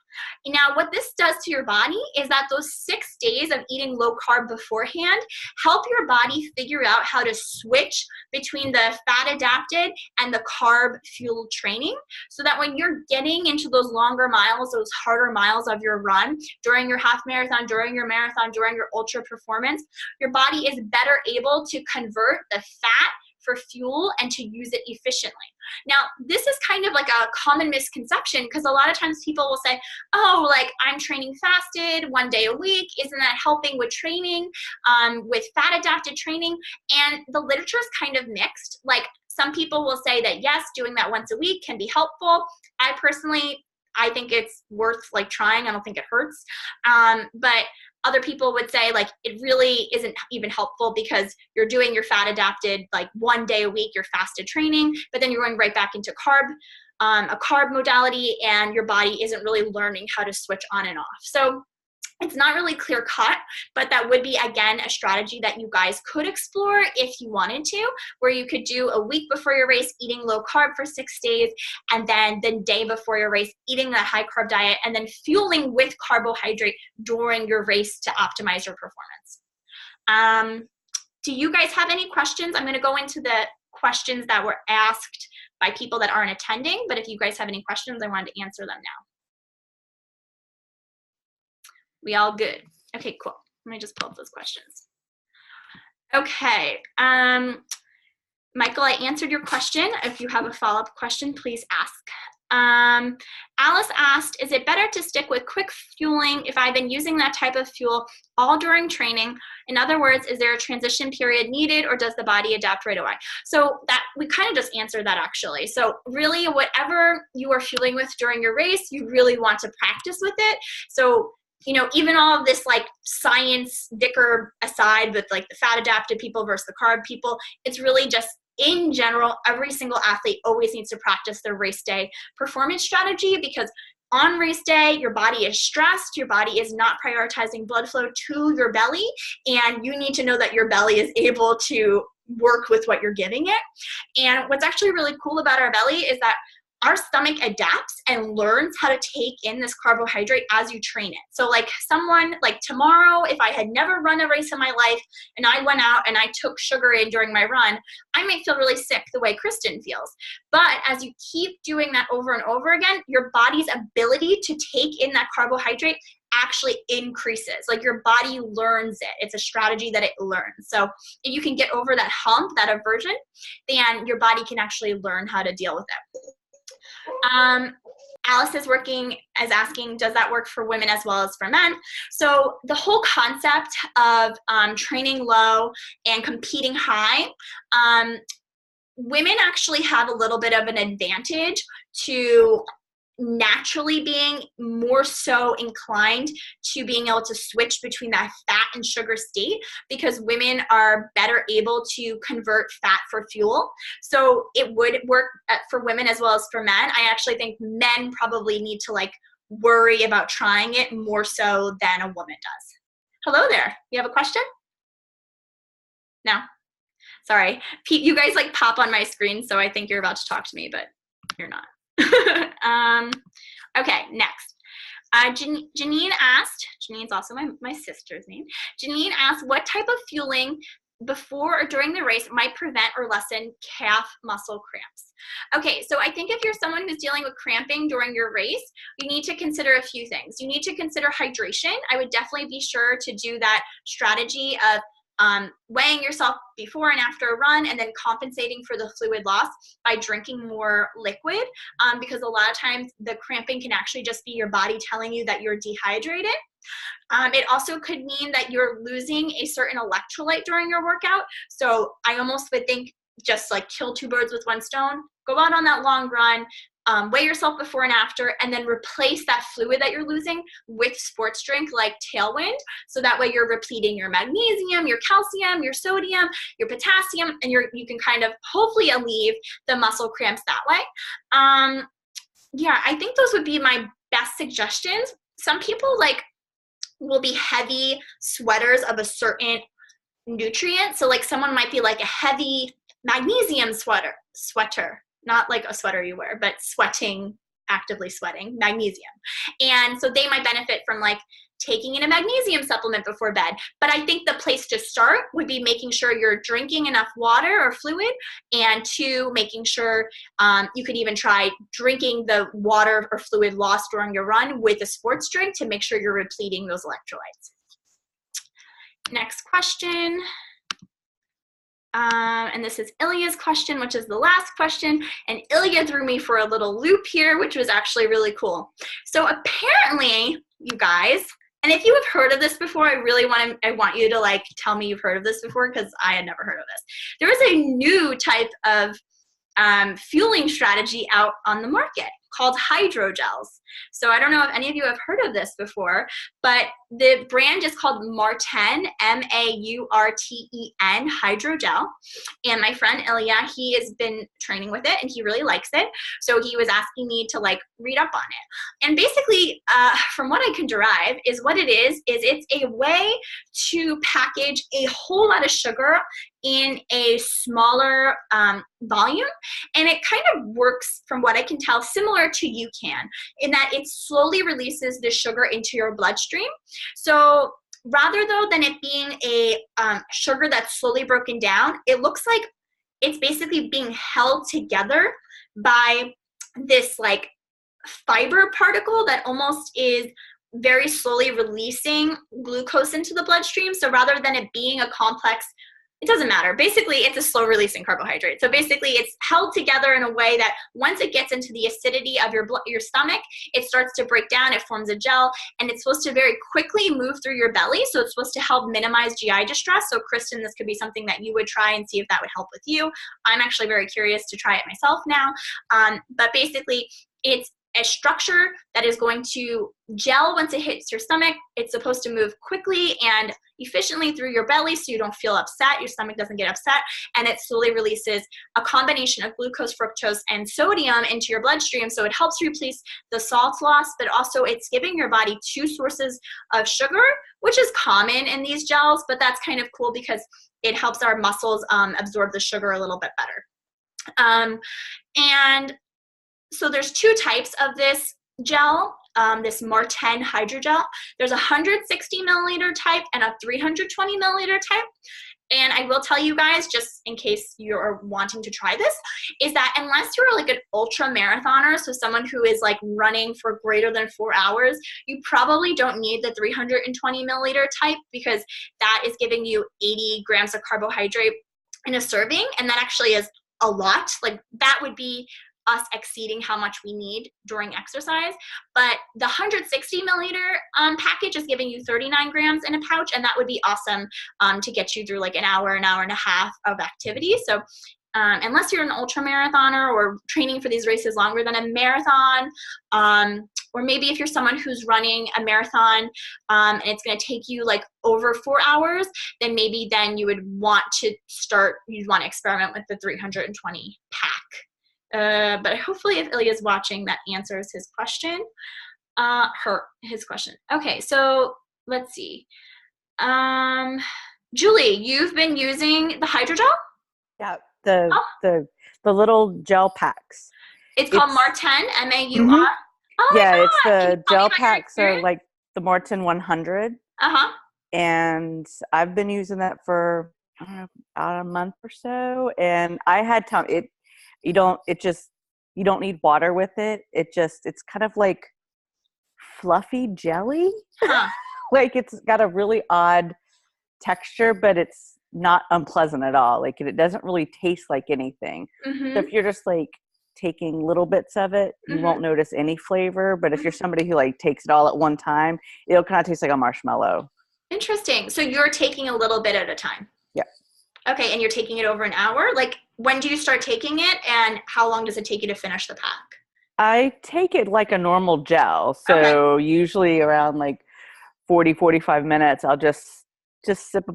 Now, what this does to your body is that those 6 days of eating low carb beforehand help your body figure out how to switch between the fat adapted and the carb fueled training, so that when you're getting into those longer miles, those harder miles of your run, during your half marathon, during your marathon, during your ultra performance, your body is better able to convert the fat for fuel and to use it efficiently. Now, this is kind of like a common misconception because a lot of times people will say, oh, like I'm training fasted 1 day a week. Isn't that helping with training, with fat adapted training? And the literature is kind of mixed. Like some people will say that yes, doing that once a week can be helpful. I think it's worth like trying. I don't think it hurts. But other people would say like it really isn't even helpful because you're doing your fat adapted like 1 day a week, your fasted training, but then you're going right back into a carb modality, and your body isn't really learning how to switch on and off. So it's not really clear cut, but that would be, again, a strategy that you guys could explore if you wanted to, where you could do a week before your race eating low carb for 6 days, and then the day before your race eating that high carb diet, and then fueling with carbohydrate during your race to optimize your performance. Do you guys have any questions? I'm going to go into the questions that were asked by people that aren't attending, but if you guys have any questions, I wanted to answer them now. We all good? Okay, cool. Let me just pull up those questions. Okay. Michael, I answered your question. If you have a follow-up question, please ask. Alice asked, is it better to stick with quick fueling if I've been using that type of fuel all during training? In other words, is there a transition period needed, or does the body adapt right away? So that we kind of just answered that actually. So really, whatever you are fueling with during your race, you really want to practice with it. So, you know, even all of this like science dicker aside with like the fat adapted people versus the carb people, it's really just in general, every single athlete always needs to practice their race day performance strategy, because on race day, your body is stressed, your body is not prioritizing blood flow to your belly, and you need to know that your belly is able to work with what you're giving it. And what's actually really cool about our belly is that our stomach adapts and learns how to take in this carbohydrate as you train it. So like someone, like tomorrow, if I had never run a race in my life and I went out and I took sugar in during my run, I might feel really sick the way Kristen feels. But as you keep doing that over and over again, your body's ability to take in that carbohydrate actually increases. Like your body learns it. It's a strategy that it learns. So if you can get over that hump, that aversion, then your body can actually learn how to deal with it. Alice is asking, does that work for women as well as for men? So the whole concept of training low and competing high, women actually have a little bit of an advantage to naturally being more so inclined to being able to switch between that fat and sugar state, because women are better able to convert fat for fuel. So it would work for women as well as for men. I actually think men probably need to like worry about trying it more so than a woman does. Hello there. You have a question? No? Sorry. You guys like pop on my screen, so I think you're about to talk to me, but you're not. Okay, next. Janine asked, Janine's also my sister's name. Janine asked, what type of fueling before or during the race might prevent or lessen calf muscle cramps? Okay, so I think if you're someone who's dealing with cramping during your race, you need to consider a few things. You need to consider hydration. I would definitely be sure to do that strategy of weighing yourself before and after a run, and then compensating for the fluid loss by drinking more liquid, because a lot of times the cramping can actually just be your body telling you that you're dehydrated. It also could mean that you're losing a certain electrolyte during your workout. So I almost would think just like kill two birds with one stone. Go out on that long run, weigh yourself before and after, and then replace that fluid that you're losing with sports drink like Tailwind. So that way you're repleting your magnesium, your calcium, your sodium, your potassium, and you can kind of hopefully alleviate the muscle cramps that way. Yeah, I think those would be my best suggestions. Some people will be heavy sweaters of a certain nutrient. So like someone might be like a heavy magnesium sweater. Not like a sweater you wear, but actively sweating, magnesium. And so they might benefit from like taking in a magnesium supplement before bed. But I think the place to start would be making sure you're drinking enough water or fluid, and two, making sure you could even try drinking the water or fluid lost during your run with a sports drink to make sure you're repleting those electrolytes. Next question. And this is Ilya's question, which is the last question. And Ilya threw me for a little loop here, which was actually really cool. So apparently, you guys, and if you have heard of this before, I want you to like tell me you've heard of this before, because I had never heard of this. There is a new type of fueling strategy out on the market called hydrogels. So I don't know if any of you have heard of this before, but the brand is called Maurten, M-A-U-R-T-E-N, hydrogel. And my friend Ilya, he has been training with it and he really likes it. So he was asking me to like read up on it. And basically, from what I can derive, is what it is it's a way to package a whole lot of sugar in a smaller volume. And it kind of works, from what I can tell, similar to UCAN, in that it slowly releases the sugar into your bloodstream. So rather though than it being a sugar that's slowly broken down, it looks like it's basically being held together by this like fiber particle that almost is very slowly releasing glucose into the bloodstream. So rather than it being a complex, it doesn't matter. Basically, it's a slow releasing carbohydrate. So basically, it's held together in a way that once it gets into the acidity of your stomach, it starts to break down, it forms a gel, and it's supposed to very quickly move through your belly. So it's supposed to help minimize GI distress. So Kristen, this could be something that you would try and see if that would help with you. I'm actually very curious to try it myself now. But basically, it's a structure that is going to gel once it hits your stomach. It's supposed to move quickly and efficiently through your belly so you don't feel upset, your stomach doesn't get upset, and it slowly releases a combination of glucose, fructose, and sodium into your bloodstream. So it helps replace the salt loss, but also it's giving your body 2 sources of sugar, which is common in these gels, but that's kind of cool because it helps our muscles absorb the sugar a little bit better. And so there's 2 types of this gel, this Maurten hydrogel. There's a 160 milliliter type and a 320 milliliter type. And I will tell you guys, just in case you're wanting to try this, is that unless you're like an ultra marathoner, so someone who is like running for greater than 4 hours, you probably don't need the 320 milliliter type because that is giving you 80 grams of carbohydrate in a serving. And that actually is a lot. Like that would be us exceeding how much we need during exercise. But the 160 milliliter package is giving you 39 grams in a pouch, and that would be awesome to get you through like an hour and a half of activity. So unless you're an ultra marathoner or training for these races longer than a marathon, or maybe if you're someone who's running a marathon and it's going to take you like over 4 hours, then maybe then you would want to experiment with the 320 pack. But hopefully if Ilya's watching, that answers his question. His question. Okay, so let's see. Julie, you've been using the hydrogel? Yeah, the little gel packs. It's called Maurten, M-A-U-R? Mm-hmm. Oh my yeah, God. it's the gel packs are experience? like the Maurten 100. Uh-huh. And I've been using that for I don't know, about a month or so. And I had time. You don't need water with it. It's kind of like fluffy jelly. Huh. Like it's got a really odd texture, but it's not unpleasant at all. Like it doesn't really taste like anything. Mm-hmm. So if you're just like taking little bits of it, you won't notice any flavor. But if you're somebody who like takes it all at one time, it'll kind of taste like a marshmallow. Interesting. So you're taking a little bit at a time? Yeah. Okay, and you're taking it over an hour? Like, when do you start taking it, and how long does it take you to finish the pack? I take it like a normal gel. So usually around like 40-45 minutes, I'll just sip,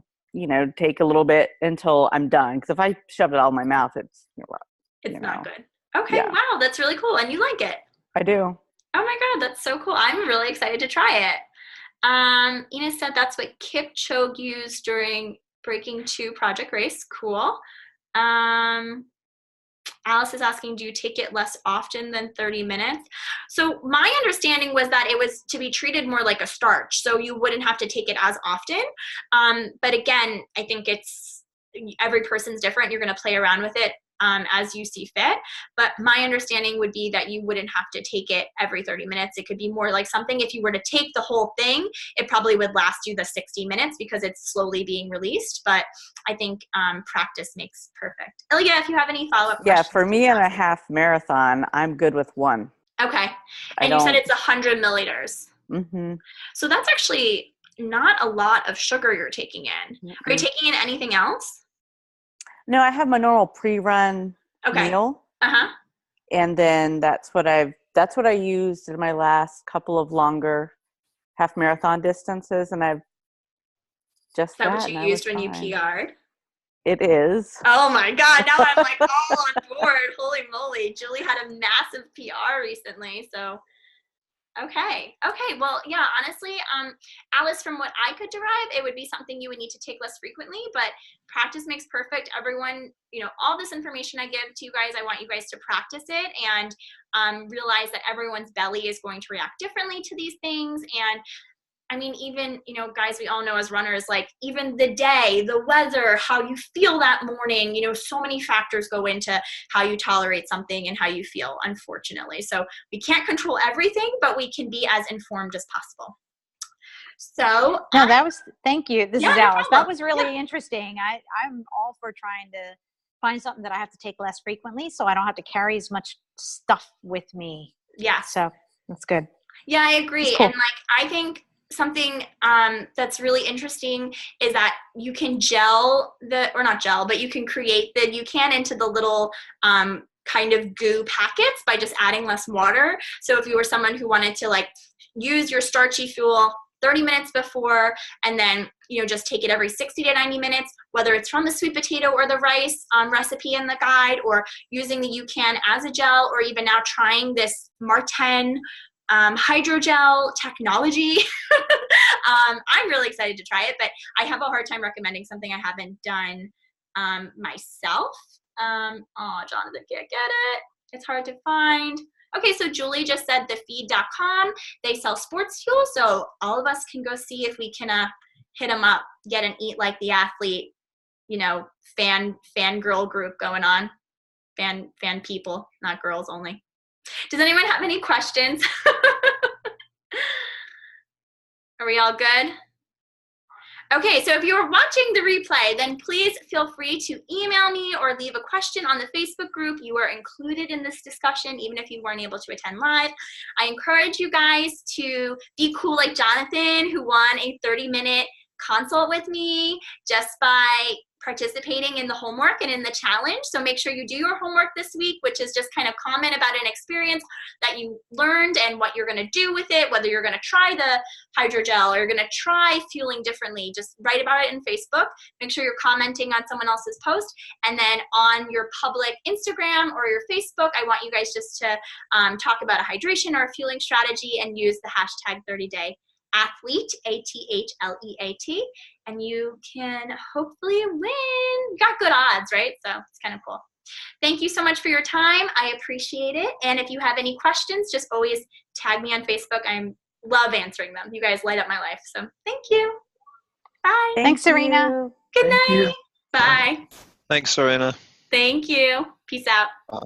take a little bit until I'm done. Because if I shove it all in my mouth, it's not good. Okay, yeah. Wow, that's really cool. And you like it? I do. Oh my God, that's so cool. I'm really excited to try it. Ina said that's what Kipchoge used during Breaking 2 Project Race. Cool. Alice is asking, do you take it less often than 30 minutes? So my understanding was that it was to be treated more like a starch, so you wouldn't have to take it as often. But again, I think every person's different. You're going to play around with it as you see fit. But my understanding would be that you wouldn't have to take it every 30 minutes. It could be more like something, if you were to take the whole thing, it probably would last you the 60 minutes because it's slowly being released. But I think practice makes perfect. Ilya, if you have any follow-up questions. Yeah, for me in a half marathon, I'm good with one. Okay. And you said it's 100 milliliters. Mm-hmm. So that's actually not a lot of sugar you're taking in. Mm-hmm. Are you taking in anything else? No, I have my normal pre-run meal. Uh-huh. And then that's what I used in my last couple of longer half marathon distances, and I've just Is that what you used when you PR'd? It is. Oh my God, now I'm like all on board. Holy moly. Julie had a massive PR recently, so okay. Well, yeah, honestly, Alice, from what I could derive, it would be something you would need to take less frequently, but practice makes perfect. Everyone, all this information I give to you guys, I want you guys to practice it and realize that everyone's belly is going to react differently to these things. And I mean, even, guys, we all know as runners, like even the day, the weather, how you feel that morning, so many factors go into how you tolerate something and how you feel, unfortunately. So we can't control everything, but we can be as informed as possible. So No, thank you. This Yeah, is no Alice. That problem. was really interesting. I'm all for trying to find something that I have to take less frequently so I don't have to carry as much stuff with me. yes. So that's good. Yeah, I agree. That's cool. And like, I think something that's really interesting is that you can but you can create the UCAN into the little kind of goo packets by just adding less water. So if you were someone who wanted to like use your starchy fuel 30 minutes before and then, you know, just take it every 60 to 90 minutes, whether it's from the sweet potato or the rice recipe in the guide, or using the UCAN as a gel, or even now trying this Marten hydrogel technology. I'm really excited to try it, but I have a hard time recommending something I haven't done myself. Jonathan can't get it. It's hard to find. Okay, so Julie just said thefeed.com. They sell sports fuel, so all of us can go see if we can hit them up, get an Eat Like the Athlete, you know, fangirl group going on. Fan people, not girls only. Does anyone have any questions? Are we all good? Okay, so if you're watching the replay, then please feel free to email me or leave a question on the Facebook group. You are included in this discussion, even if you weren't able to attend live. I encourage you guys to be cool like Jonathan, who won a 30-minute consult with me just by participating in the homework and in the challenge. So make sure you do your homework this week, which is just kind of comment about an experience that you learned and what you're going to do with it, whether you're going to try the hydrogel or you're going to try fueling differently. Just write about it in Facebook. Make sure you're commenting on someone else's post. And then on your public Instagram or your Facebook, I want you guys just to talk about a hydration or a fueling strategy and use the hashtag 30day athlete, ATHLEAT, and you can hopefully win. You got good odds, right? So it's kind of cool. Thank you so much for your time. I appreciate it. And if you have any questions, just always tag me on Facebook. I love answering them. You guys light up my life. So thank you. Bye. Thanks, Serena. Good Thank you. night. Bye. Thanks, Serena. Thank you. Peace out. Bye.